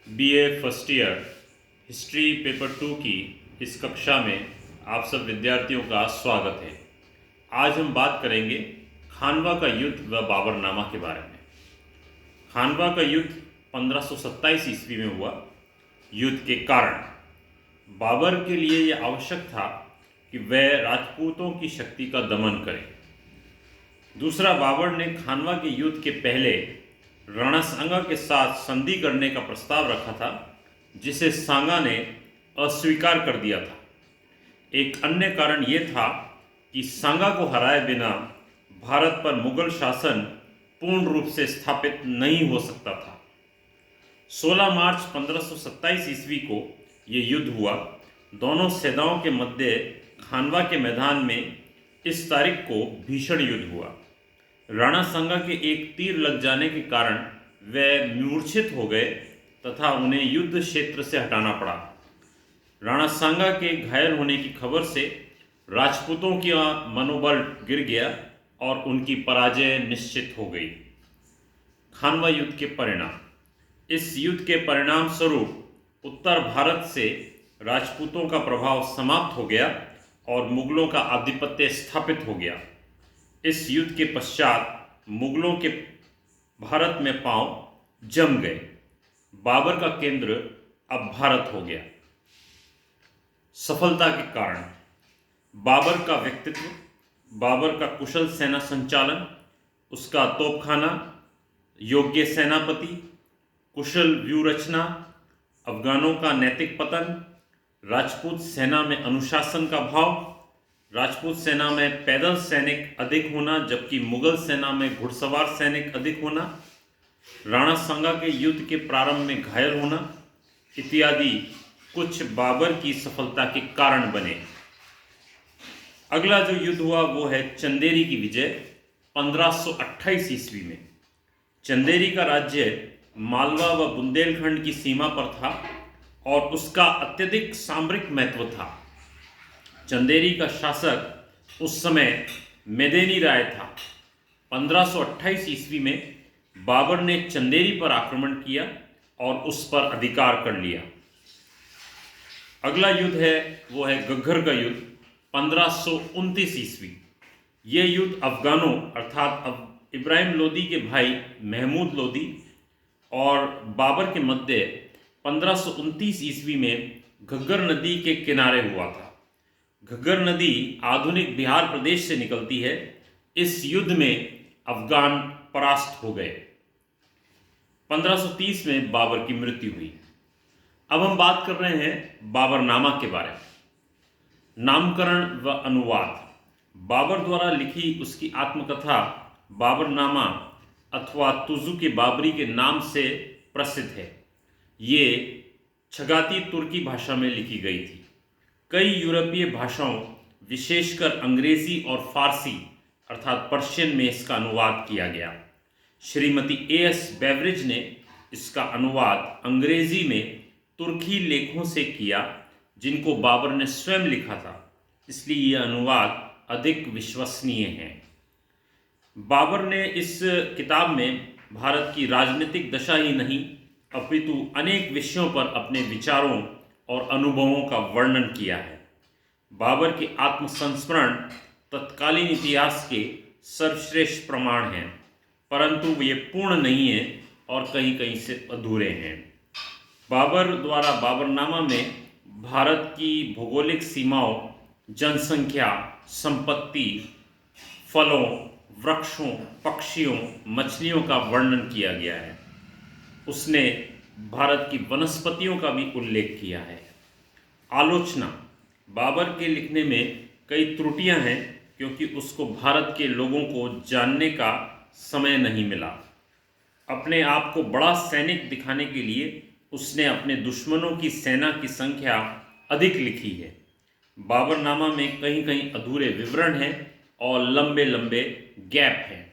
BA first year history paper 2 की इस कक्षा में आप सब विद्यार्थियों का स्वागत है। आज हम बात करेंगे खानवा का युद्ध व बाबरनामा के बारे में। खानवा का युद्ध 1527 ईस्वी में हुआ। युद्ध के कारण बाबर के लिए यह आवश्यक था कि वह राजपूतों की शक्ति का दमन करे। दूसरा, बाबर ने खानवा के युद्ध के पहले राणा सांगा के साथ संधि करने का प्रस्ताव रखा था, जिसे सांगा ने अस्वीकार कर दिया था। एक अन्य कारण यह था कि सांगा को हराए बिना भारत पर मुगल शासन पूर्ण रूप से स्थापित नहीं हो सकता था। 16 मार्च 1527 ईस्वी को यह युद्ध हुआ। दोनों सेनाओं के मध्य खानवा के मैदान में इस तारीख को भीषण युद्ध हुआ। राणा सांगा के एक तीर लग जाने के कारण वे मूर्छित हो गए तथा उन्हें युद्ध क्षेत्र से हटाना पड़ा। राणा सांगा के घायल होने की खबर से राजपूतों की मनोबल गिर गया और उनकी पराजय निश्चित हो गई। खानवा युद्ध के परिणाम। इस युद्ध के परिणाम स्वरूप उत्तर भारत से राजपूतों का प्रभाव समाप्त हो गया और मुगलों का आधिपत्य स्थापित हो गया। इस युद्ध के पश्चात मुगलों के भारत में पांव जम गए। बाबर का केंद्र अब भारत हो गया। सफलता के कारण। बाबर का व्यक्तित्व, बाबर का कुशल सेना संचालन, उसका तोपखाना, योग्य सेनापति, कुशल व्यूह रचना, अफगानों का नैतिक पतन, राजपूत सेना में अनुशासन का भाव, राजपूत सेना में पैदल सैनिक अधिक होना जबकि मुगल सेना में घुड़सवार सैनिक अधिक होना, राणा सांगा के युद्ध के प्रारंभ में घायल होना इत्यादि कुछ बाबर की सफलता के कारण बने। अगला जो युद्ध हुआ वो है चंदेरी की विजय 1528 ईस्वी में। चंदेरी का राज्य मालवा व बुंदेलखंड की सीमा पर था और उसका अत्यधिक सामरिक महत्व था। चंदेरी का शासक उस समय मेदेनी राय था। 1528 ईस्वी में बाबर ने चंदेरी पर आक्रमण किया और उस पर अधिकार कर लिया। अगला युद्ध है वो है गग्गर का युद्ध 1529 ईस्वी। यह युद्ध अफगानों अर्थात इब्राहिम लोदी के भाई महमूद लोदी और बाबर के मध्य 1529 ईस्वी में घग्गर नदी के किनारे हुआ था। घग्गर नदी आधुनिक बिहार प्रदेश से निकलती है। इस युद्ध में अफगान परास्त हो गए। 1530 में बाबर की मृत्यु हुई। अब हम बात कर रहे हैं बाबरनामा के बारे में। नामकरण व अनुवाद। बाबर द्वारा लिखी उसकी आत्मकथा बाबरनामा अथवा तुजुक-ए बाबरी के नाम से प्रसिद्ध है। ये छगाती तुर्की भाषा में लिखी गई थी। कई यूरोपीय भाषाओं विशेषकर अंग्रेजी और फारसी अर्थात पर्शियन में इसका अनुवाद किया गया। श्रीमती A.S. बेवरिज ने इसका अनुवाद अंग्रेजी में तुर्की लेखों से किया जिनको बाबर ने स्वयं लिखा था, इसलिए यह अनुवाद अधिक विश्वसनीय है। बाबर ने इस किताब में भारत की राजनीतिक दशा ही नहीं अपितु अनेक विषयों पर अपने विचारों और अनुभवों का वर्णन किया है। बाबर के आत्मसंस्मरण तत्कालीन इतिहास के सर्वश्रेष्ठ प्रमाण हैं, परंतु ये पूर्ण नहीं है और कहीं कहीं से अधूरे हैं। बाबर द्वारा बाबरनामा में भारत की भौगोलिक सीमाओं, जनसंख्या, संपत्ति, फलों, वृक्षों, पक्षियों, मछलियों का वर्णन किया गया है। उसने भारत की वनस्पतियों का भी उल्लेख किया है। आलोचना। बाबर के लिखने में कई त्रुटियां हैं क्योंकि उसको भारत के लोगों को जानने का समय नहीं मिला। अपने आप को बड़ा सैनिक दिखाने के लिए उसने अपने दुश्मनों की सेना की संख्या अधिक लिखी है। बाबरनामा में कहीं कहीं अधूरे विवरण हैं और लंबे लंबे गैप हैं।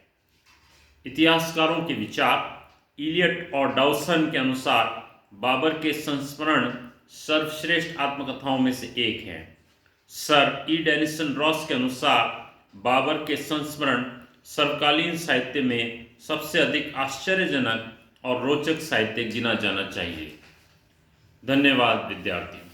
इतिहासकारों के विचार। इलियट और डाउसन के अनुसार बाबर के संस्मरण सर्वश्रेष्ठ आत्मकथाओं में से एक है। सर ई डेनिसन रॉस के अनुसार बाबर के संस्मरण सर्वकालीन साहित्य में सबसे अधिक आश्चर्यजनक और रोचक साहित्य गिना जाना चाहिए। धन्यवाद विद्यार्थियों।